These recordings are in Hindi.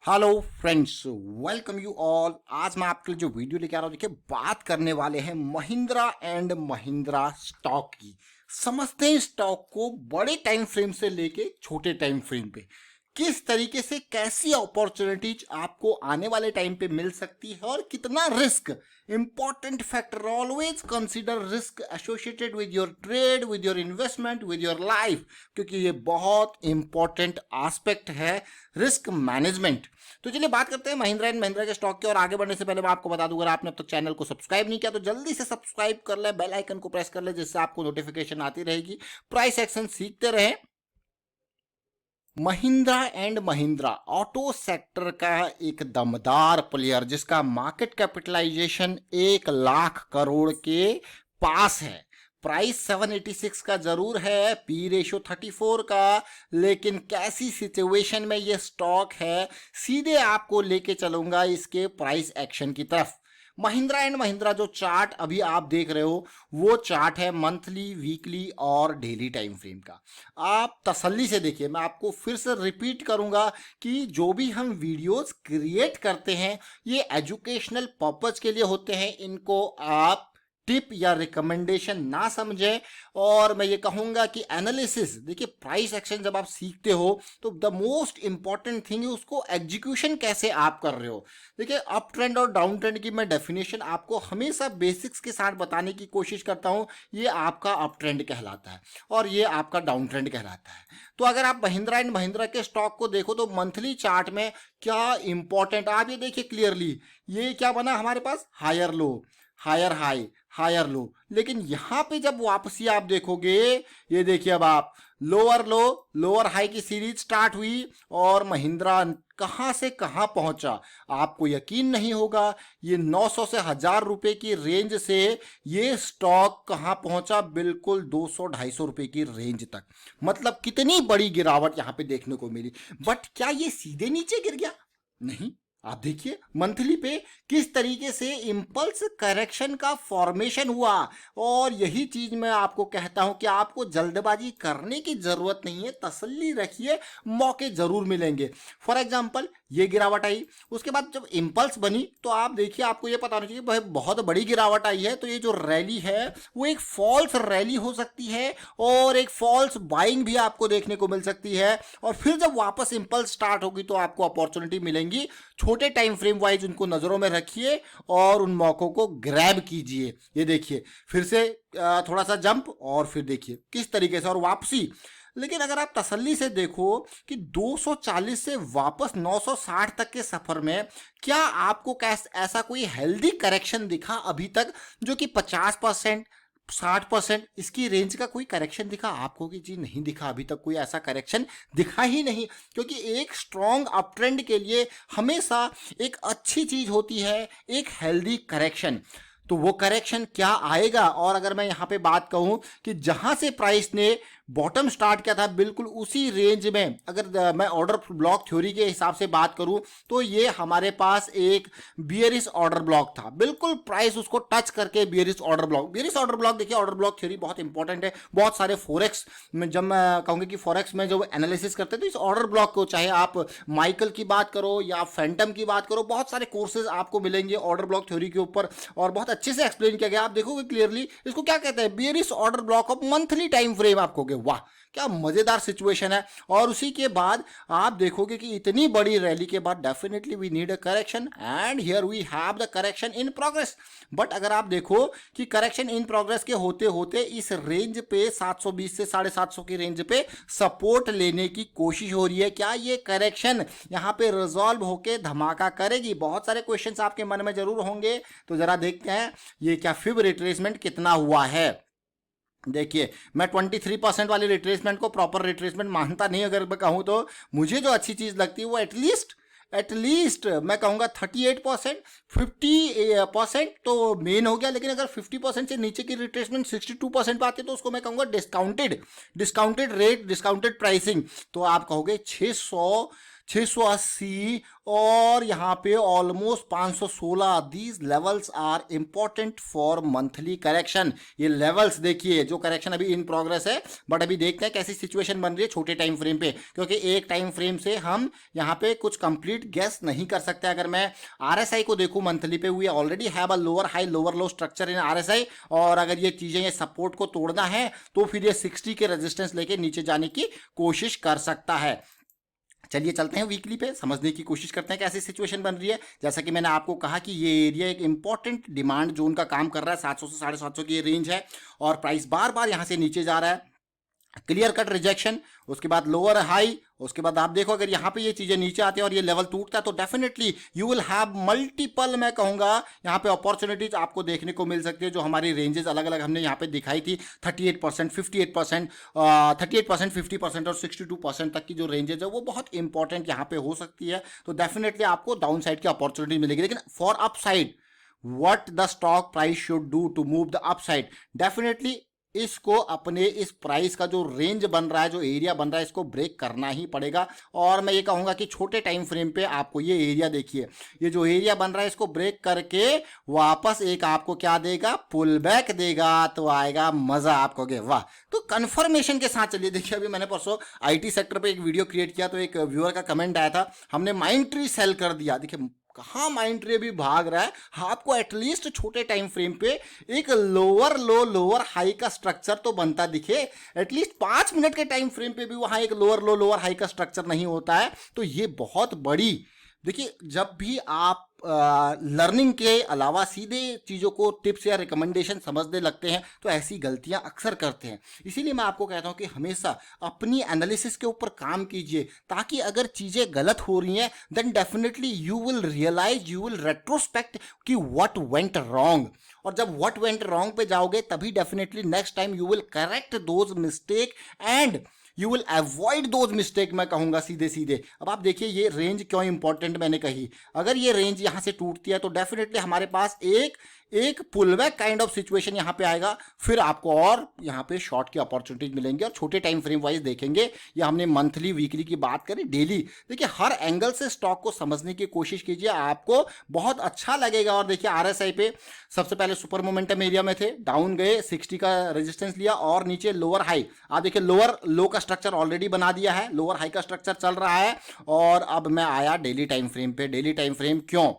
Hello friends, welcome you all. आज मैं आपके लिए जो वीडियो लेके आ रहा हूँ, देखिए बात करने वाले हैं महिंद्रा एंड महिंद्रा स्टॉक की। समझते हैं स्टॉक को बड़े टाइम फ्रेम से लेके छोटे टाइम फ्रेम पे किस तरीके से कैसी अपॉर्चुनिटीज आपको आने वाले टाइम पे मिल सकती है और कितना risk. Important factor, always consider risk associated with your trade, with your investment, with your life, क्योंकि ये बहुत इंपॉर्टेंट एस्पेक्ट है रिस्क मैनेजमेंट। तो चलिए बात करते हैं महिंद्रा एंड महिंद्रा के स्टॉक के। और आगे बढ़ने से पहले मैं आपको बता दूं, अगर आपने अब तक चैनल को सब्सक्राइब नहीं किया तो जल्दी से सब्सक्राइब कर ले, बेल आइकन को प्रेस कर ले, जिससे आपको नोटिफिकेशन आती रहेगी। प्राइस एक्शन सीखते रहें। Mahindra and Mahindra auto sector का एक दमदार प्लेयर, जिसका मार्केट कैपिटलाइजेशन 1 लाख करोड़ के पास है। प्राइस 786 का जरूर है, पी रेशियो 34 का, लेकिन कैसी सिचुएशन में ये स्टॉक है, सीधे आपको लेके चलूंगा इसके प्राइस एक्शन की तरफ। महिंद्रा एंड महिंद्रा जो चार्ट अभी आप देख रहे हो, वो चार्ट है मंथली, वीकली और डेली टाइम फ्रेम का। आप तसल्ली से देखिए। मैं आपको फिर से रिपीट करूंगा कि जो भी हम वीडियोस क्रिएट करते हैं ये एजुकेशनल पर्पज के लिए होते हैं। इनको आप टिप या रिकमेंडेशन ना समझें। और मैं ये कहूंगा कि एनालिसिस, देखिए प्राइस एक्शन जब आप सीखते हो तो द मोस्ट इंपॉर्टेंट थिंग है उसको एग्जीक्यूशन कैसे आप कर रहे हो। देखिए अप ट्रेंड और डाउन ट्रेंड की मैं डेफिनेशन आपको हमेशा बेसिक्स के साथ बताने की कोशिश करता हूं। ये आपका अप ट्रेंड कहलाता है और ये आपका डाउन ट्रेंड कहलाता है। तो अगर आप महिंद्रा एंड महिंद्रा के स्टॉक को देखो तो मंथली चार्ट में क्या इंपॉर्टेंट, आप ये देखिए क्लियरली, ये क्या बना हमारे पास, higher low, higher high, higher low. लेकिन यहां पे जब वापसी आप देखोगे, ये देखिए अब आप लोअर लो लोअर हाई की सीरीज स्टार्ट हुई और महिंद्रा कहां से कहां पहुंचा आपको यकीन नहीं होगा। ये 900 से 1000 रुपए की रेंज से ये स्टॉक कहां पहुंचा, बिल्कुल 200-250 रुपए की रेंज तक। मतलब कितनी बड़ी गिरावट यहां पे देखने को मिली। बट क्या ये सीधे नीचे गिर गया? नहीं। आप देखिए मंथली पे किस तरीके से इंपल्स करेक्शन का फॉर्मेशन हुआ। और यही चीज मैं आपको कहता हूं कि आपको जल्दबाजी करने की जरूरत नहीं है, तसल्ली रखिए, मौके जरूर मिलेंगे। फॉर एग्जांपल ये गिरावट आई, उसके बाद जब इंपल्स बनी तो आप देखिए, आपको ये पता होना चाहिए भाई बहुत बड़ी गिरावट आई है तो ये जो रैली है वो एक फॉल्स रैली हो सकती है और एक फॉल्स बाइंग भी आपको देखने को मिल सकती है। और फिर जब वापस इंपल्स स्टार्ट होगी तो आपको अपॉर्चुनिटी मिलेंगी। छोटे टाइम फ्रेम वाइज उनको नजरों में रखिए और उन मौकों को ग्रैब कीजिए। ये देखिए फिर से थोड़ा सा जंप और फिर देखिए किस तरीके से और वापसी। लेकिन अगर आप तसल्ली से देखो कि 240 से वापस 960 तक के सफर में क्या आपको ऐसा कोई हेल्दी करेक्शन दिखा अभी तक, जो कि 50%, 60% इसकी रेंज का कोई करेक्शन दिखा आपको? कि जी नहीं दिखा, अभी तक कोई ऐसा करेक्शन दिखा ही नहीं। क्योंकि एक स्ट्रॉन्ग अप ट्रेंड के लिए हमेशा एक अच्छी चीज होती है एक हेल्दी करेक्शन। तो वो करेक्शन क्या आएगा? और अगर मैं यहां पे बात कहूं कि जहां से प्राइस ने बॉटम स्टार्ट किया था बिल्कुल उसी रेंज में, अगर मैं ऑर्डर ब्लॉक थ्योरी के हिसाब से बात करूं तो ये हमारे पास एक बियरिश ऑर्डर ब्लॉक था। बिल्कुल प्राइस उसको टच करके बियरिश ऑर्डर ब्लॉक देखिए, ऑर्डर ब्लॉक थ्योरी बहुत इंपॉर्टेंट है। बहुत सारे फॉरेक्स में, जब मैं कहूंगा कि फॉरेक्स में जो एनालिसिस करते हैं तो इस ऑर्डर ब्लॉक को, चाहे आप माइकल की बात करो या फैंटम की बात करो, बहुत सारे कोर्सेज आपको मिलेंगे ऑर्डर ब्लॉक थ्योरी के ऊपर और बहुत अच्छे से एक्सप्लेन किया गया। आप देखोगे क्लियरली इसको क्या कहते हैं, bearish order block of monthly time frame. आपको वाह क्या मजेदार सिचुएशन है। और उसी के बाद आप देखोगे कि इतनी बड़ी रैली के बाद definitely we need a correction and here we have the correction in progress. But अगर आप देखो कि करेक्शन इन प्रोग्रेस के होते होते इस रेंज पे 720 से 750 की रेंज पे सपोर्ट लेने की कोशिश हो रही है। क्या ये करेक्शन यहाँ पे रिजॉल्व होके धमाका करेगी? बहुत सारे क्वेश्चंस आपके मन में जरूर होंगे। तो जरा देखते हैं ये क्या फिब रिट्रेसमेंट कितना हुआ है। देखिए मैं 23% वाली रिट्रेसमेंट को प्रॉपर रिट्रेसमेंट मानता नहीं। अगर मैं कहूं तो मुझे जो अच्छी चीज लगती है वो एटलीस्ट मैं कहूंगा 38%, 50% तो मेन हो गया। लेकिन अगर 50% से नीचे की रिट्रेसमेंट 62% पे आती है तो उसको मैं कहूंगा डिस्काउंटेड रेट, डिस्काउंटेड प्राइसिंग। तो आप कहोगे 600 680 और यहाँ पे almost 516। These levels are important for monthly correction. ये लेवल्स देखिए, जो करेक्शन अभी इन प्रोग्रेस है, बट अभी देखते हैं कैसी सिचुएशन बन रही है छोटे टाइम फ्रेम पे, क्योंकि एक टाइम फ्रेम से हम यहाँ पे कुछ कंप्लीट गेस नहीं कर सकते। अगर मैं आरएसआई को देखूं मंथली पे, we already have a lower high lower low structure in RSI, और अगर ये चीजें ये सपोर्ट को तोड़ना है तो फिर ये 60 के रेजिस्टेंस लेके नीचे जाने की कोशिश कर सकता है। चलिए चलते हैं वीकली पे, समझने की कोशिश करते हैं कैसी सिचुएशन बन रही है। जैसा कि मैंने आपको कहा कि ये एरिया एक इंपॉर्टेंट डिमांड जोन का काम कर रहा है, 700 से 750 की ये रेंज है, और प्राइस बार बार यहां से नीचे जा रहा है, क्लियर कट रिजेक्शन, उसके बाद लोअर हाई, उसके बाद आप देखो अगर यहाँ पे ये चीजें नीचे आती है और ये लेवल टूटता है तो definitely you will have multiple, मैं कहूंगा यहाँ पे अपॉर्चुनिटीज आपको देखने को मिल सकती है। जो हमारी रेंजेस अलग अलग हमने यहाँ पे दिखाई थी, 38%, 58%, 38%, 50% और 62% तक की जो रेंजेस है वो बहुत इंपॉर्टेंट यहाँ पे हो सकती है। तो डेफिनेटली आपको डाउन साइड की अपॉर्चुनिटी मिलेगी। लेकिन for up side, what the stock price should do to move the upside, definitely इसको अपने इस प्राइस का जो रेंज बन रहा है, जो एरिया बन रहा है, इसको ब्रेक करना ही पड़ेगा। और मैं ये कहूंगा कि छोटे टाइम फ्रेम पे आपको ये एरिया देखिए, ये जो एरिया बन रहा है इसको ब्रेक करके वापस एक आपको क्या देगा, पुल बैक देगा, तो आएगा मजा, आप कहोगे वाह। तो कंफर्मेशन के साथ चलिए। देखिए अभी मैंने परसों आईटी सेक्टर पे एक वीडियो क्रिएट किया, तो एक व्यूअर का कमेंट आया था, हमने माइंड ट्री सेल कर दिया। देखिए कहाँ माइंड ट्री भी भाग रहा है, आपको एटलीस्ट छोटे टाइम फ्रेम पे एक लोअर लो लोअर हाई का स्ट्रक्चर तो बनता दिखे। एटलीस्ट 5 मिनट के टाइम फ्रेम पे भी वहां एक लोअर लो लोअर हाई का स्ट्रक्चर नहीं होता है, तो ये बहुत बड़ी। देखिए जब भी आप लर्निंग के अलावा सीधे चीज़ों को टिप्स या रिकमेंडेशन समझने लगते हैं तो ऐसी गलतियां अक्सर करते हैं। इसीलिए मैं आपको कहता हूं कि हमेशा अपनी एनालिसिस के ऊपर काम कीजिए, ताकि अगर चीज़ें गलत हो रही हैं then definitely you will realise, you will retrospect कि व्हाट वेंट रॉन्ग। और जब व्हाट वेंट रॉन्ग पे जाओगे तभी definitely next time you will correct those mistake and you will avoid those mistake, मैं कहूंगा सीधे सीधे। अब आप देखिए ये रेंज क्यों इंपॉर्टेंट मैंने कही, अगर ये रेंज यहां से टूटती है तो डेफिनेटली हमारे पास एक पुलबैक काइंड ऑफ सिचुएशन यहां पे आएगा, फिर आपको और यहां पे शॉर्ट की अपॉर्चुनिटीज मिलेंगी। और छोटे टाइम फ्रेम वाइज देखेंगे, या हमने मंथली वीकली की बात करी, डेली देखिए हर एंगल से स्टॉक को समझने की कोशिश कीजिए, आपको बहुत अच्छा लगेगा। और देखिए आरएसआई पे सबसे पहले सुपर मोमेंटम एरिया में थे, डाउन गए, 60 का रेजिस्टेंस लिया और नीचे लोअर हाई। आप देखिए लोअर लो का स्ट्रक्चर ऑलरेडी बना दिया है, लोअर हाई का स्ट्रक्चर चल रहा है। और अब मैं आया डेली टाइम फ्रेम पे। डेली टाइम फ्रेम क्यों,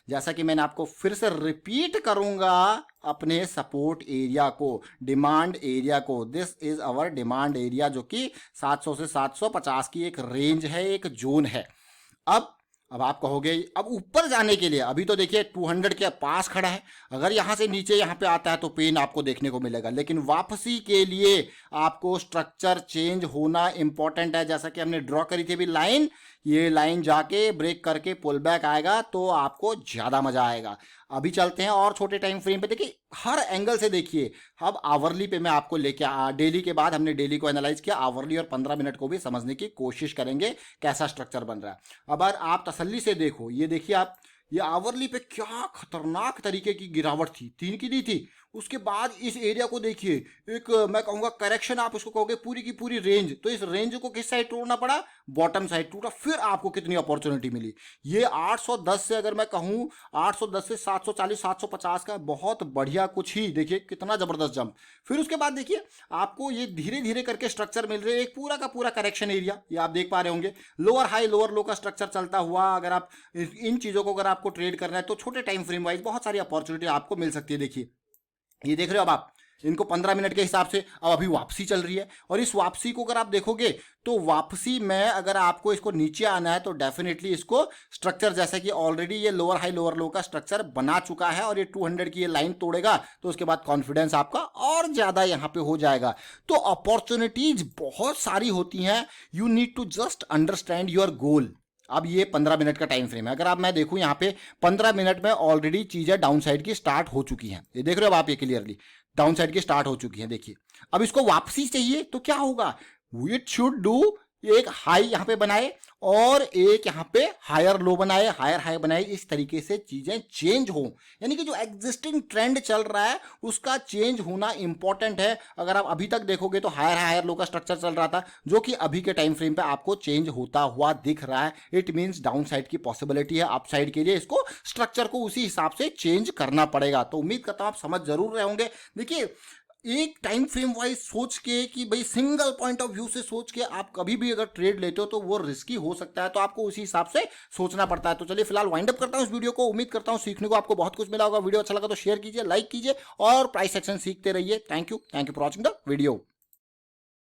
जैसा कि मैंने आपको फिर से रिपीट करूंगा, अपने सपोर्ट एरिया को, डिमांड एरिया को, this is our demand area, जो कि 700 से 750 की एक रेंज है, एक जोन है। अब आप कहोगे अब ऊपर जाने के लिए, अभी तो देखिए 200 के पास खड़ा है, अगर यहां से नीचे यहां पे आता है तो पेन आपको देखने को मिलेगा। लेकिन वापसी के लिए आपको स्ट्रक्चर चेंज होना इंपॉर्टेंट है। जैसा कि हमने ड्रॉ करी थी अभी लाइन, ये लाइन जाके ब्रेक करके पुल बैक आएगा तो आपको ज्यादा मजा आएगा। अभी चलते हैं और छोटे टाइम फ्रेम पे, देखिए हर एंगल से देखिए। अब आवरली पे मैं आपको लेके डेली के बाद हमने डेली को एनालाइज किया, आवरली और 15 मिनट को भी समझने की कोशिश करेंगे कैसा स्ट्रक्चर बन रहा है। अब आप तसल्ली से देखो, ये देखिए आप, ये आवरली पे क्या खतरनाक तरीके की गिरावट थी, 3 की दी थी। उसके बाद इस एरिया को देखिए, एक मैं कहूंगा करेक्शन, आप उसको कहोगे पूरी की पूरी रेंज। तो इस रेंज को किस साइड तोड़ना पड़ा, बॉटम साइड टूटा। फिर आपको कितनी अपॉर्चुनिटी मिली, ये 810 से, अगर मैं कहूं 810 से 740 750 का बहुत बढ़िया कुछ ही, देखिए कितना जबरदस्त जंप। फिर उसके बाद देखिए आपको ये धीरे धीरे करके स्ट्रक्चर मिल रहे हैं, एक पूरा का पूरा करेक्शन एरिया, ये आप देख पा रहे होंगे, लोअर हाई लोअर लो का स्ट्रक्चर चलता हुआ। अगर आप इन चीजों को अगर आपको ट्रेड करना है तो छोटे टाइम फ्रेम वाइज बहुत सारी अपॉर्चुनिटी आपको मिल सकती है। देखिए ये देख रहे हो अब आप इनको 15 मिनट के हिसाब से, अब अभी वापसी चल रही है। और इस वापसी को अगर आप देखोगे तो वापसी में अगर आपको इसको नीचे आना है तो डेफिनेटली इसको स्ट्रक्चर, जैसा कि ऑलरेडी ये लोअर हाई लोअर लो का स्ट्रक्चर बना चुका है और ये 200 की ये लाइन तोड़ेगा तो उसके बाद कॉन्फिडेंस आपका और ज्यादा यहां पे हो जाएगा। तो अपॉर्चुनिटीज बहुत सारी होती हैं, you need to just understand your goal. अब ये 15 मिनट का टाइम फ्रेम है, अगर आप मैं देखूं यहाँ पे 15 मिनट में ऑलरेडी चीजें डाउन साइड की स्टार्ट हो चुकी हैं, ये देख रहे हो आप, ये क्लियरली डाउन साइड की स्टार्ट हो चुकी हैं। देखिए अब इसको वापसी चाहिए तो क्या होगा, इट शुड डू एक हाई यहाँ पे बनाए और एक यहाँ पे हायर लो बनाए, हायर हाई बनाए, इस तरीके से चीजें चेंज हो। यानी कि जो एग्जिस्टिंग ट्रेंड चल रहा है उसका चेंज होना इंपॉर्टेंट है। अगर आप अभी तक देखोगे तो हायर हायर लो का स्ट्रक्चर चल रहा था, जो कि अभी के टाइम फ्रेम पे आपको चेंज होता हुआ दिख रहा है। इट मीन्स डाउन साइड की पॉसिबिलिटी है, अप साइड के लिए इसको स्ट्रक्चर को उसी हिसाब से चेंज करना पड़ेगा। तो उम्मीद करता हूं आप समझ जरूर रहे होंगे। देखिए, एक टाइम फ्रेम वाइज सोच के कि भाई सिंगल पॉइंट ऑफ व्यू से सोच के आप कभी भी अगर ट्रेड लेते हो तो वो रिस्की हो सकता है, तो आपको उसी हिसाब से सोचना पड़ता है। तो चलिए फिलहाल वाइंड अप करता हूं इस वीडियो को। उम्मीद करता हूं सीखने को आपको बहुत कुछ मिला होगा। वीडियो अच्छा लगा तो शेयर कीजिए, लाइक कीजिए और प्राइस एक्शन सीखते रहिए। Thank you for watching the video.